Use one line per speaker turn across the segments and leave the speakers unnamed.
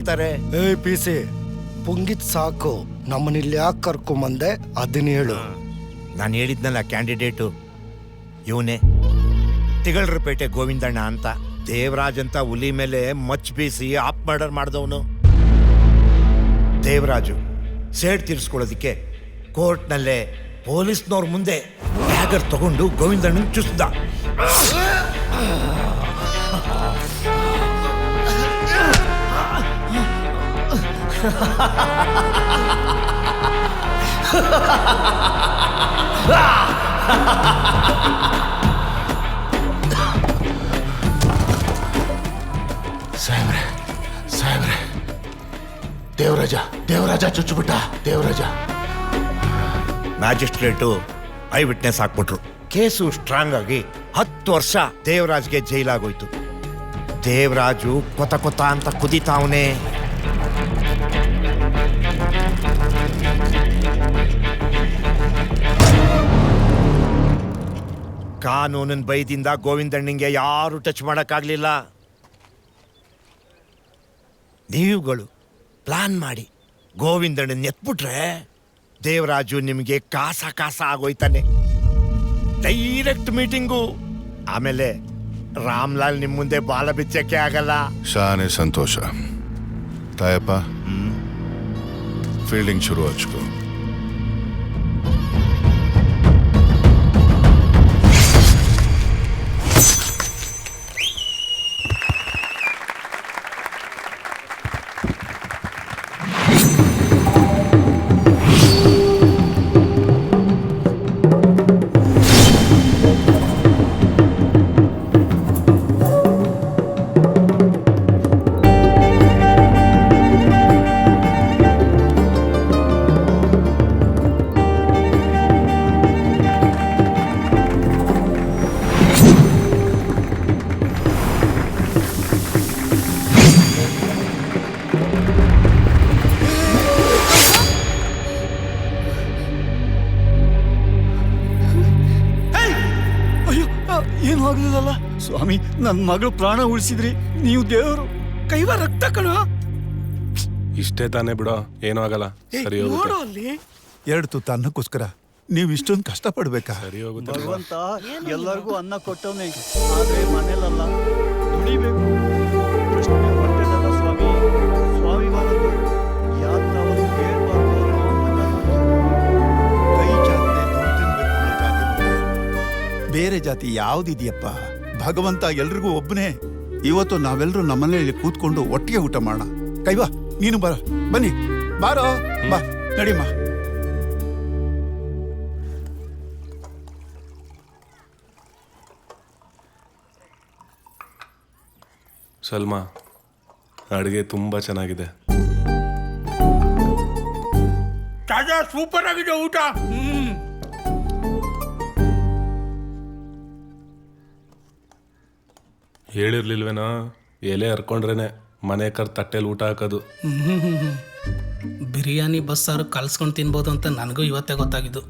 ಏ P C ಪುಂಗಿತ್ ಸಾಕು, ನಮ್ಮನಿಲ್ಲಿ ಯಾಕೆ ಕರ್ಕೊಂಬಂದೆ ಅದನ್ನ ಹೇಳು.
ನಾನು ಹೇಳಿದ್ನಲ್ಲ ಕ್ಯಾಂಡಿಡೇಟು ಇವನೇ, ತಿಗಳರಪೇಟೆ ಗೋವಿಂದಣ್ಣ ಅಂತ. ದೇವರಾಜ್ ಅಂತ ಹುಲಿ ಮೇಲೆ ಮಚ್ ಬೀಸಿ ಆಪ್ ಮರ್ಡರ್ ಮಾಡಿದವನು. ದೇವರಾಜು ಸೇಡ್ ತೀರಿಸ್ಕೊಳ್ಳೋದಿಕ್ಕೆ ಕೋರ್ಟ್ನಲ್ಲೇ ಪೊಲೀಸ್ನವ್ರ ಮುಂದೆ ಬ್ಯಾಗರ್ ತಗೊಂಡು ಗೋವಿಂದಣ್ಣನ ಚುಸ್ದ.
ಸಾಹೇಬ್ರೆ ಸಾಹೇಬ್ರೆ, ದೇವರಾಜ ಚುಚ್ಚುಬಿಟ್ಟ. ದೇವರಾಜ
ಮ್ಯಾಜಿಸ್ಟ್ರೇಟು ಐ ವಿಟ್ನೆಸ್ ಹಾಕ್ಬಿಟ್ರು. ಕೇಸು ಸ್ಟ್ರಾಂಗ್ ಆಗಿ 10 ವರ್ಷ ದೇವರಾಜ್ಗೆ ಜೈಲಾಗೋಯ್ತು. ದೇವರಾಜು ಕೊತ ಕೊತ ಅಂತ ಕುದಿತಾವನೆ. ಕಾನೂನಿನ ಬೈದಿಂದ ಗೋವಿಂದಣ್ಣಂಗೆ ಯಾರು ಟಚ್ ಮಾಡಕ್ಕಾಗ್ಲಿಲ್ಲ. ನೀವುಗಳು ಪ್ಲಾನ್ ಮಾಡಿ ಗೋವಿಂದಣ್ಣನ ಎತ್ಬಿಟ್ರೆ ದೇವರಾಜು ನಿಮಗೆ ಕಾಸ ಆಗೋಯ್ತಾನೆ. Direct meeting. ಆಮೇಲೆ ರಾಮ್ಲಾಲ್ ನಿಮ್ ಮುಂದೆ ಬಾಲ ಬಿಚ್ಚಕ್ಕೆ ಆಗಲ್ಲ.
ಶಾನೆ ಸಂತೋಷ. ತಾಯಪ್ಪ ಫೀಲ್ಡಿಂಗ್ ಶುರು ಹಚ್ಕೋ.
ಏನು ಆಗ್ಲಿಲ್ಲಲ್ಲ ಸ್ವಾಮಿ, ನನ್ನ ಮಗಳು ಪ್ರಾಣ ಉಳಿಸಿದ್ರಿ, ನೀವು ದೇವರು. ಕೈವ ರಕ್ತ ಕಣ.
ಇಷ್ಟೇ ತಾನೇ ಬಿಡೋ, ಏನೂ ಆಗಲ್ಲ. ಸರಿ ಹೋಗುತ್ತೆ.
ಅಲ್ಲಿ
2 ತುತ್ತು ಅನ್ನಕ್ಕೋಸ್ಕರ ನೀವು ಇಷ್ಟೊಂದು ಕಷ್ಟ ಪಡ್ಬೇಕಾ?
ಸರಿ ಹೋಗುತ್ತೆ.
ಭಗವಂತ ಎಲ್ಲರಿಗೂ ಅನ್ನ ಕೊಟ್ಟವನೇ, ಆದ್ರೆ ಮನೇಲಲ್ಲ, ದುಡಿಬೇಕು. ಪ್ರಶ್ನೆ ಹೊಟ್ಟೆದಲ್ಲ ಸ್ವಾಮಿ. ಸ್ವಾಭಿಮಾನದ್ದು ಯಾತ್ರಾವನ್ನು ಕೇಳಬಾರ್ದು ಅನ್ನೋ
ಕೈ ಜಾತಿ ದುಡ್ಡು ತಿನ್ಬೇಕು ಅನ್ನೋ ಜಾತಿ ಬಿಟ್ರೆ ಬೇರೆ ಜಾತಿ ಯಾವ್ದಿದೆಯಪ್ಪ? ಭಗವಂತ ಎಲ್ರಿಗೂ ಒಬ್ಬನೇ. ಇವತ್ತು ನಾವೆಲ್ಲರೂ ನಮ್ಮನೇಲಿ ಕೂತ್ಕೊಂಡು ಒಟ್ಟಿಗೆ ಊಟ ಮಾಡೋಣ. ಕೈವಾ ನೀನು ಬರ, ಬನ್ನಿ ಬಾರೋ, ಬಾ ನಡಿಮ್ಮ.
ಸಲ್ಮಾ, ಅಡುಗೆ ತುಂಬಾ ಚೆನ್ನಾಗಿದೆ.
ಸೂಪರ್ ಆಗಿದೆ ಊಟ.
ಹೇಳಿರ್ಲಿಲ್ವೇನೋ, ಎಲೆ ಹರ್ಕೊಂಡ್ರೇನೆ ಮನೆ ಕರ್ ತಟ್ಟೆಲಿ ಊಟ ಹಾಕೋದು.
ಬಿರಿಯಾನಿ ಬಸ್ಸಾರು ಕಲ್ಸ್ಕೊಂಡು ತಿನ್ಬೋದು ಅಂತ ನನಗೂ ಇವತ್ತೇ ಗೊತ್ತಾಗಿದ್ದು.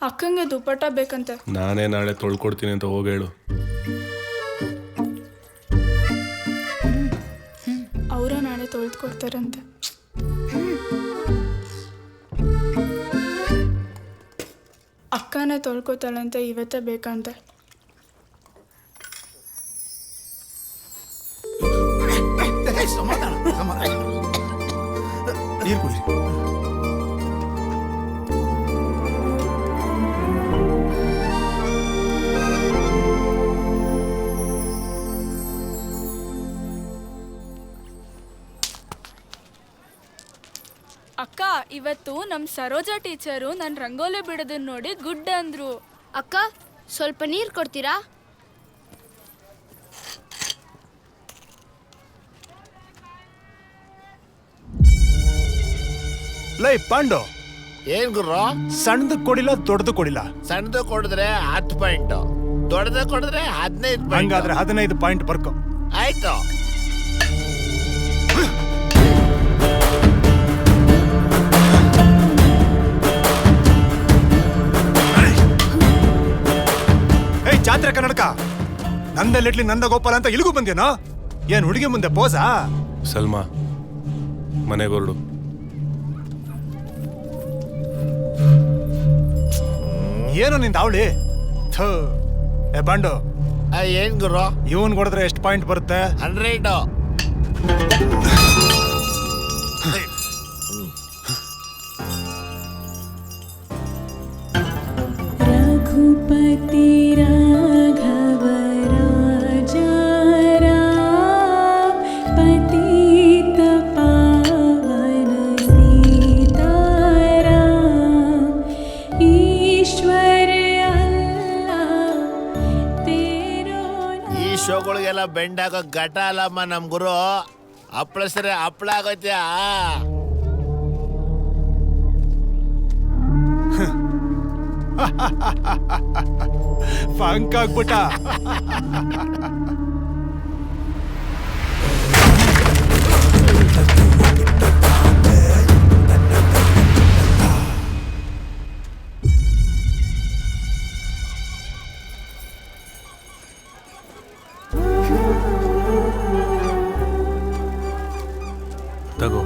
ಅಕ್ಕಂಗೆ ದುಪ್ಪಟ್ಟ ಬೇಕಂತೆ.
ನಾನೇ ನಾಳೆ ತೊಳ್ಕೊಡ್ತೀನಿ ಅಂತ ಹೋಗಿ ಹೇಳು.
ಅವರ ನಾಳೆ ತೊಳೆದುಕೊಡ್ತಾರಂತೆ. ಅಕ್ಕನೇ ತೊಳ್ಕೊತಾಳಂತೆ, ಇವತ್ತೇ ಬೇಕಂತೆ.
ಸಮಾಧಾನ ನೀರು ಕುಡಿ.
ಅಕ್ಕ, ಇವತ್ತು ನಮ್ ಸರೋಜಾ ಟೀಚರು ನನ್ನ ರಂಗೋಲಿ ಬಿಡೋದನ್ನ ನೋಡಿ ಗುಡ್ ಅಂದ್ರು.
ಅಕ್ಕ, ಸ್ವಲ್ಪ ನೀರು ಕೊಡ್ತೀರಾ?
ಲೈ ಪಾಂಡು,
ಏನ್ ಗುರು?
ಸಣ್ಣದು ಕೊಡಿಲ್ಲ, ದೊಡ್ಡದು ಕೊಡಿಲ್ಲ.
ಸಣ್ಣದು ಕೊಡಿದ್ರೆ 10 ಪಾಯಿಂಟ್, ದೊಡ್ಡದು ಕೊಡಿದ್ರೆ 15 ಪಾಯಿಂಟ್.
ಹಂಗಾದ್ರೆ 15 ಪಾಯಿಂಟ್ ಬರ್ಕೊ.
ಆಯ್ತು.
ಜಾತ್ರೆ ಕನ್ನಡಕ ನಂದಲ್ಲಿಟ್ಲಿ ನಂದ ಗೋಪಾಲ ಅಂತ ಇಲ್ಲಿಗೂ ಬಂದೇನೋ? ಏನ್ ಹುಡುಗಿ ಮುಂದೆ ಪೋಸಾ?
ಸಲ್ಮಾ ಮನೆಗೊರಡು.
ಏನು ನಿಂದ ಅವಳಿ? ಏ ಬಂಡು,
ಏನ್ ಗುರು?
ಇವನ್ ಕೊಡಿದ್ರೆ ಎಷ್ಟು ಪಾಯಿಂಟ್ ಬರುತ್ತೆ?
100.
रघुपति राघव राजा राम पतित पावन सीताराम ईश्वर अल्लाह तेरो
ಈ ಶೋಗಳಿಗೆಲ್ಲ ಬೆಂಡಾಗೋ ಘಟ ಅಲ್ಲಮ್ಮ ನಮ್ ಗುರು. ಹಪ್ಳ ಸರಿ ಹಪ್ಳ ಆಗೋತ್ಯಾ?
ಫಂಕ್ ಆಗ್ಬಿಟ್ಟ.
ತಗೋ.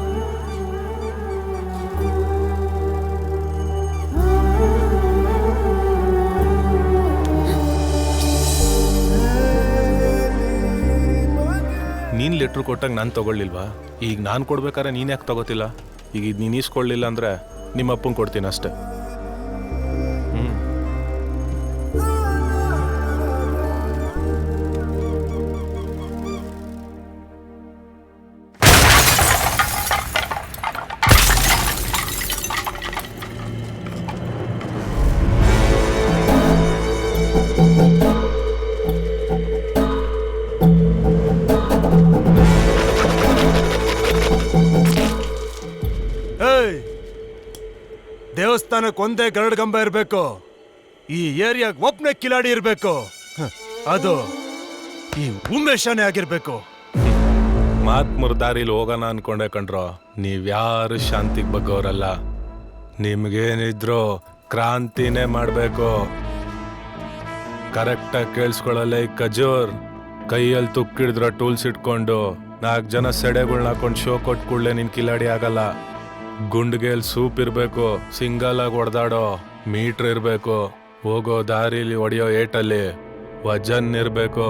ನೀನು ಲೆಟ್ರ್ ಕೊಟ್ಟಾಗ ನಾನು ತಗೊಳ್ಳಿಲ್ವಾ? ಈಗ ನಾನು ಕೊಡ್ಬೇಕಾದ್ರೆ ನೀನು ಯಾಕೆ ತಗೋತಿಲ್ಲ? ಈಗ ಇದು ನೀನು ಈಸ್ಕೊಳ್ಳಿಲ್ಲ ಅಂದರೆ ನಿಮ್ಮ ಅಪ್ಪಂಗೆ ಕೊಡ್ತೀನಿ ಅಷ್ಟೆ.
ದೇವಸ್ಥಾನಕ್ಕೆ ಒಂದೇ ಗರಡ್ ಗಂಬ ಇರಬೇಕು. ಈ ಏರಿಯಾಗ ಒಬ್ಬನೇ ಕಿಲಾಡಿ ಇರಬೇಕು. ಅದು ಈ ಉಮೇಶನೇ ಆಗಿರ್ಬೇಕು.
ಮಾತ್ಮರ ದಾರಿಲಿ ಹೋಗೋಣ ಅನ್ಕೊಂಡೆ ಕಣ್ರೋ. ನೀವ್ಯಾರು ಶಾಂತಿಗೆ ಬಗ್ಗೋರಲ್ಲ. ನಿಮ್ಗೇನಿದ್ರು ಕ್ರಾಂತಿನೇ ಮಾಡಬೇಕು. ಕರೆಕ್ಟಾಗಿ ಕೇಳಿಸ್ಕೊಳ್ಳಲ್ಲ. ಈ ಖಜೂರ್ ಕೈಯಲ್ಲಿ ತುಕ್ಕಿಡಿದ್ರ ಟೂಲ್ಸ್ ಇಟ್ಕೊಂಡು 4 ಜನ ಸೆಡೆಗಳ್ನ ಹಾಕೊಂಡು ಶೋ ಕೊಟ್ಟು ಕೂಡಲೇ ನಿನ್ ಕಿಲಾಡಿ ಆಗಲ್ಲ. ಗುಂಡ್ಗೇಲ್ ಸೂಪ್ ಇರಬೇಕು. ಸಿಂಗಲ್ ಆಗಿ ಹೊಡೆದಾಡೋ ಮೀಟ್ರ್ ಇರಬೇಕು. ಹೋಗೋ ದಾರಿಲಿ ಹೊಡೆಯೋ ಏಟಲ್ಲಿ ವಜನ್ ಇರಬೇಕು.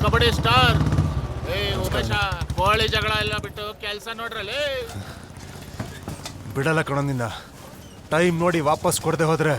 ಕಬಡ್ಡಿ ಸ್ಟಾರ್ ಉಮೇಶ ಕೋಳಿ ಜಗಳ ಎಲ್ಲ ಬಿಟ್ಟು ಕೆಲಸ ನೋಡ್ರಲ್ಲಿ.
ಬಿಡಲ್ಲ ಕಣೋ ನಿನ್ನ. ಟೈಮ್ ನೋಡಿ ವಾಪಸ್ ಕೊಡದೆ ಹೋದ್ರೆ